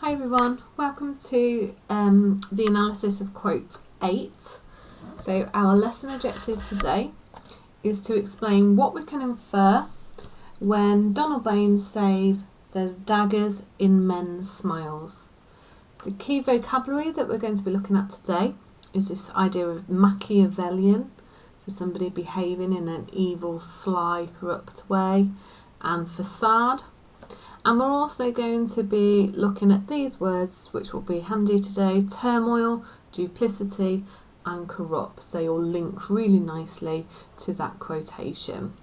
Hi everyone, welcome to the analysis of quote 8. So our lesson objective today is to explain what we can infer when Donald Baines says there's daggers in men's smiles. The key vocabulary that we're going to be looking at today is this idea of Machiavellian, so somebody behaving in an evil, sly, corrupt way, and facade. And we're also going to be looking at these words, which will be handy today: turmoil, duplicity, and corrupt. They all link really nicely to that quotation.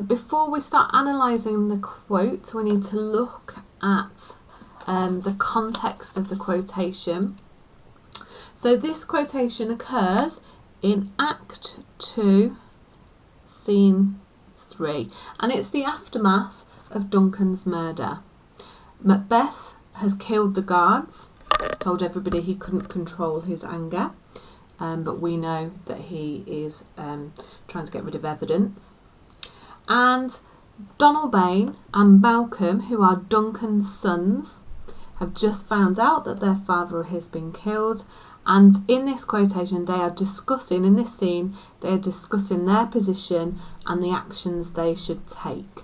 Before we start analysing the quote, we need to look at the context of the quotation. So this quotation occurs in Act 2, Scene 3, and it's the aftermath of Duncan's murder. Macbeth has killed the guards, told everybody he couldn't control his anger, but we know that he is trying to get rid of evidence. And Donald Bain and Malcolm, who are Duncan's sons, have just found out that their father has been killed, and in this quotation they are discussing, in this scene, they are discussing their position and the actions they should take.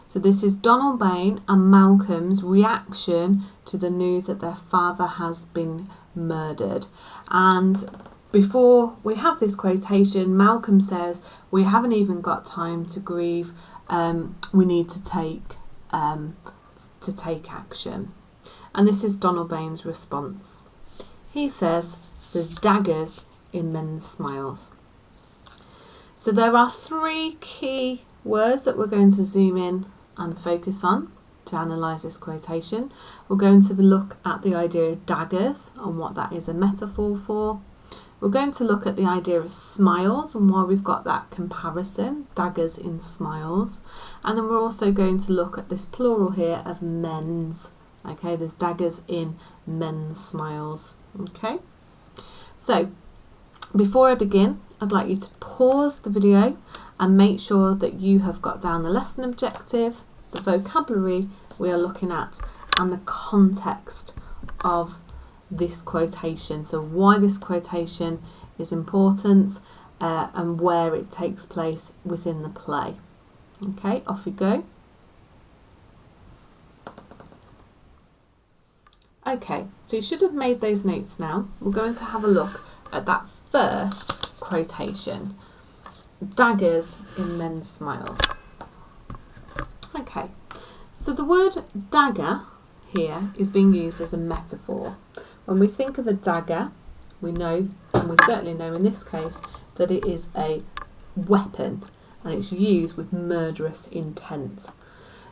So this is Donald Bain and Malcolm's reaction to the news that their father has been murdered. And before we have this quotation, Malcolm says, "We haven't even got time to grieve. We need to take action." And this is Donald Bain's response. He says, "There's daggers in men's smiles." So there are three key words that we're going to zoom in and focus on to analyse this quotation. We're going to look at the idea of daggers and what that is a metaphor for. We're going to look at the idea of smiles and why we've got that comparison, daggers in smiles. And then we're also going to look at this plural here of men's. Okay, there's daggers in men's smiles. Okay, so before I begin, I'd like you to pause the video and make sure that you have got down the lesson objective, the vocabulary we are looking at, and the context of this quotation. So why this quotation is important and where it takes place within the play. Okay, off we go. Okay, so you should have made those notes now. We're going to have a look at that first quotation. Daggers in men's smiles. Okay, so the word dagger here is being used as a metaphor. When we think of a dagger, we know, and we certainly know in this case, that it is a weapon and it's used with murderous intent.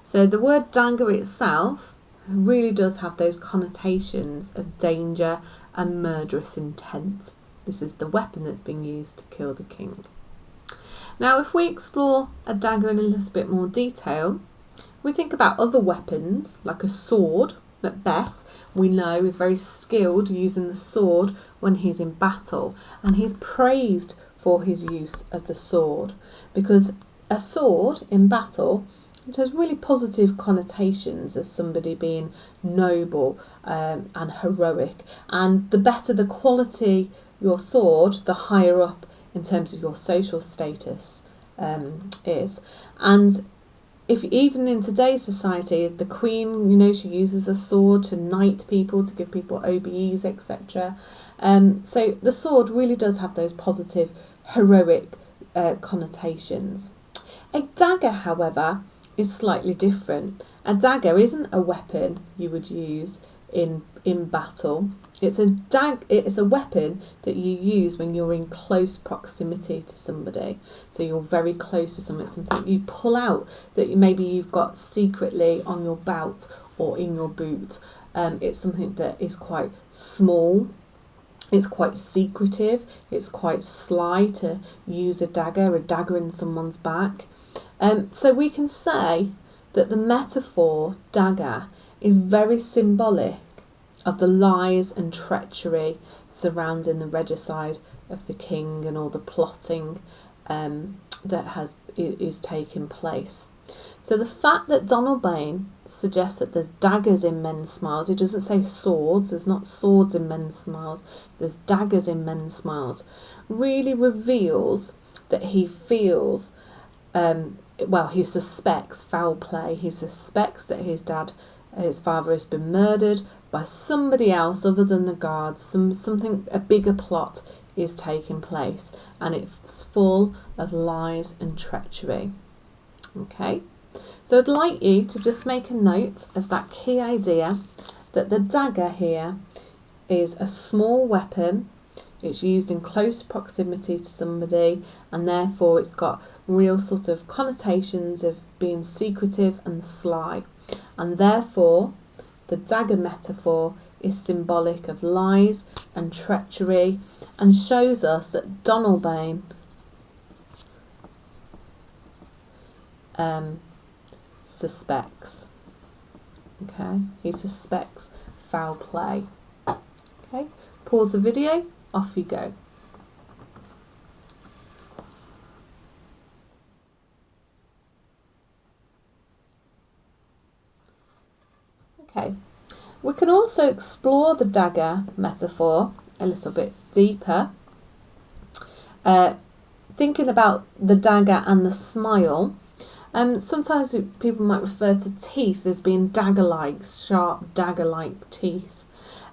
So the word dagger itself really does have those connotations of danger and murderous intent. This is the weapon that's being used to kill the king. Now, if we explore a dagger in a little bit more detail, we think about other weapons, like a sword. Macbeth, we know, is very skilled using the sword when he's in battle, and he's praised for his use of the sword, because a sword in battle, it has really positive connotations of somebody being noble and heroic, and the better the quality your sword, the higher up in terms of your social status is. And if even in today's society, the Queen, you know, she uses a sword to knight people, to give people OBEs, etc. So the sword really does have those positive, heroic connotations. A dagger, however, is slightly different. A dagger isn't a weapon you would use in battle. It's a weapon that you use when you're in close proximity to somebody. So you're very close to someone. It's something you pull out that maybe you've got secretly on your belt or in your boot. It's something that is quite small. It's quite secretive. It's quite sly to use a dagger in someone's back. So we can say that the metaphor dagger is very symbolic of the lies and treachery surrounding the regicide of the king and all the plotting that is taking place. So the fact that Donalbain suggests that there's daggers in men's smiles, it doesn't say swords, there's not swords in men's smiles, there's daggers in men's smiles, really reveals that he feels, he suspects foul play. He suspects that his father has been murdered by somebody else other than the guards. A bigger plot is taking place, and it's full of lies and treachery. Okay, so I'd like you to just make a note of that key idea that the dagger here is a small weapon. It's used in close proximity to somebody, and therefore it's got real sort of connotations of being secretive and sly. And therefore, the dagger metaphor is symbolic of lies and treachery, and shows us that Donalbain suspects. Okay, he suspects foul play. Okay, pause the video. Off you go. Okay, we can also explore the dagger metaphor a little bit deeper, thinking about the dagger and the smile. Sometimes people might refer to teeth as being dagger-like, sharp dagger-like teeth,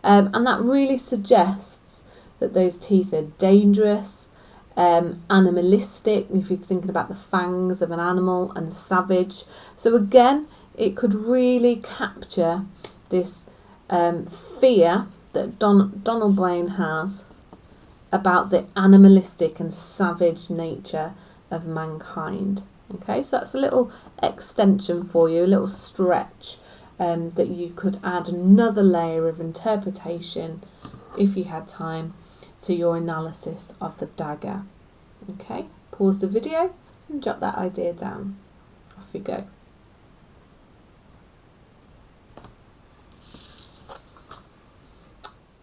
and that really suggests that those teeth are dangerous, animalistic, if you're thinking about the fangs of an animal, and savage. So again, it could really capture this fear that Donalbain has about the animalistic and savage nature of mankind. Okay, so that's a little extension for you, a little stretch, that you could add another layer of interpretation, if you had time, to your analysis of the dagger. Okay, pause the video and jot that idea down. Off you go.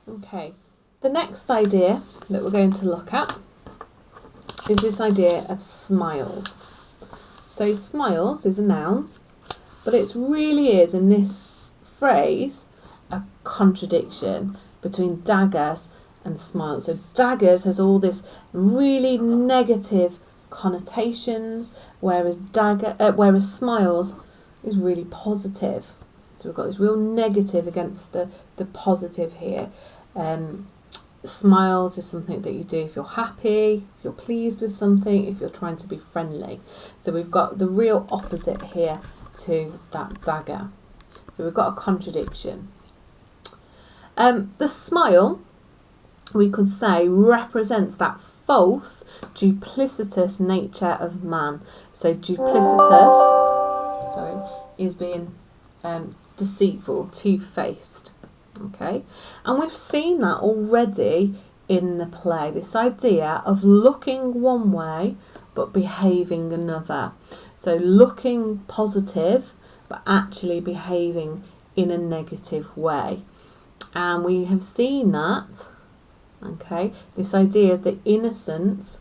Okay, the next idea that we're going to look at is this idea of smiles. So smiles is a noun, but it really is, in this phrase, a contradiction between daggers and smiles. So daggers has all this really negative connotations, whereas smiles is really positive. So we've got this real negative against the positive here. Smiles is something that you do if you're happy, if you're pleased with something, if you're trying to be friendly. So we've got the real opposite here to that dagger. So we've got a contradiction. The smile, we could say, represents that false, duplicitous nature of man. So duplicitous, is being deceitful, two-faced. Okay, and we've seen that already in the play, this idea of looking one way but behaving another. So looking positive but actually behaving in a negative way. And we have seen that, okay, this idea of the innocent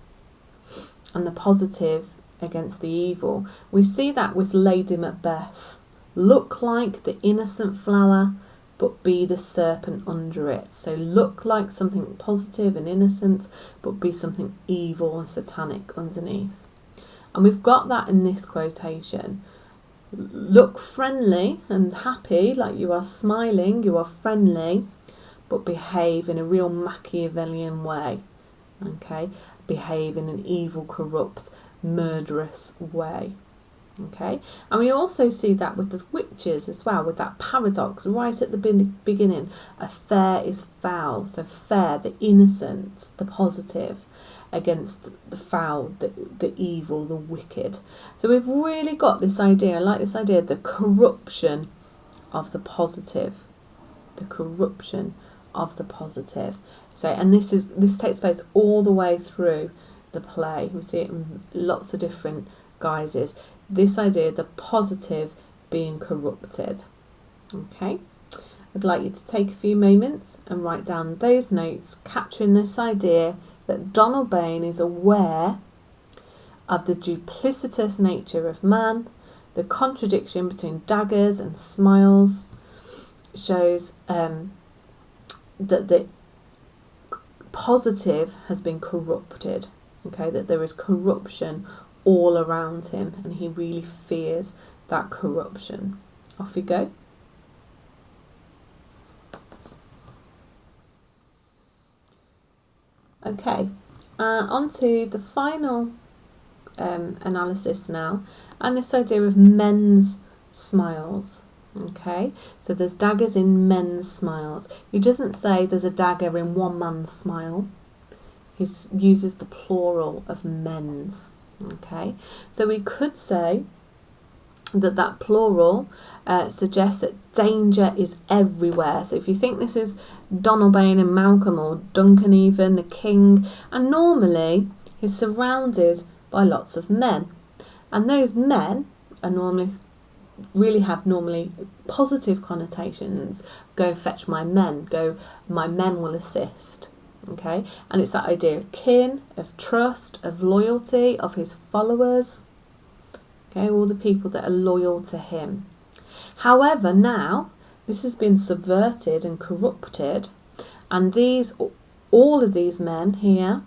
and the positive against the evil. We see that with Lady Macbeth. Look like the innocent flower, but be the serpent under it. So look like something positive and innocent, but be something evil and satanic underneath. And we've got that in this quotation. Look friendly and happy, like you are smiling, you are friendly, but behave in a real Machiavellian way. Okay, behave in an evil, corrupt, murderous way. Okay, and we also see that with the witches as well, with that paradox right at the beginning. A fair is foul, so fair, the innocent, the positive, against the foul, the evil, the wicked. So we've really got this idea, I like this idea, the corruption of the positive, the corruption of the positive. So, and this takes place all the way through the play. We see it in lots of different guises. This idea, the positive being corrupted. Okay, I'd like you to take a few moments and write down those notes, capturing this idea that Donalbain is aware of the duplicitous nature of man, the contradiction between daggers and smiles shows that the positive has been corrupted, okay, that there is corruption all around him and he really fears that corruption. Off you go. Okay, on to the final analysis now, and this idea of men's smiles. Okay, so there's daggers in men's smiles. He doesn't say there's a dagger in one man's smile. He uses the plural of men's. Okay, so we could say that that plural suggests that danger is everywhere. So if you think this is Donalbain and Malcolm, or Duncan even, the king, and normally he's surrounded by lots of men, and those men are normally positive connotations. Go fetch my men, my men will assist. Okay, and it's that idea of kin, of trust, of loyalty, of his followers. Okay, all the people that are loyal to him. However, now this has been subverted and corrupted, and all of these men here,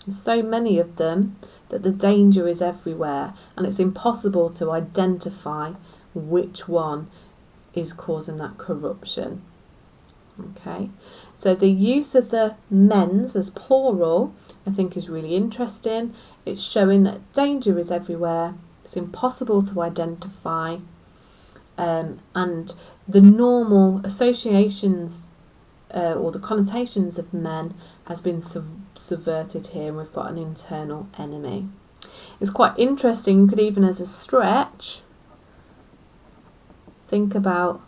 so many of them, that the danger is everywhere, and it's impossible to identify which one is causing that corruption. Okay, so the use of the men's as plural, I think, is really interesting. It's showing that danger is everywhere. It's impossible to identify, and the normal associations or the connotations of men has been subverted here, and we've got an internal enemy. It's quite interesting. You could even, as a stretch, think about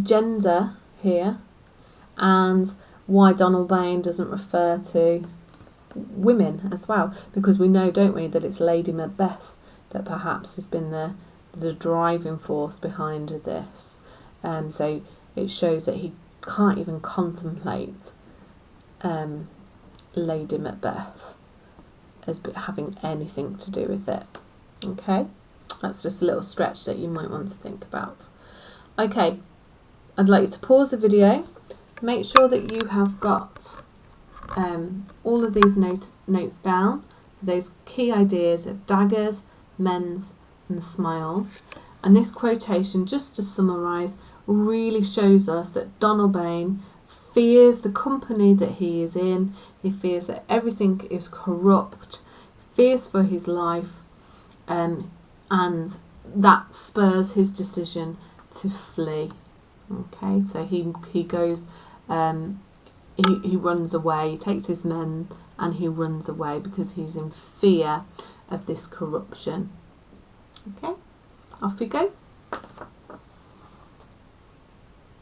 gender here and why Donalbain doesn't refer to women as well, because we know, don't we, that it's Lady Macbeth that perhaps has been the driving force behind this. So it shows that he can't even contemplate Lady Macbeth as having anything to do with it. Okay, that's just a little stretch that you might want to think about. Okay, I'd like you to pause the video, make sure that you have got all of these notes down for those key ideas of daggers, men's and smiles. And this quotation, just to summarise, really shows us that Donalbain fears the company that he is in. He fears that everything is corrupt, fears for his life, and that spurs his decision to flee. Okay, so he goes, he runs away, he takes his men and he runs away because he's in fear of this corruption. Okay, off we go.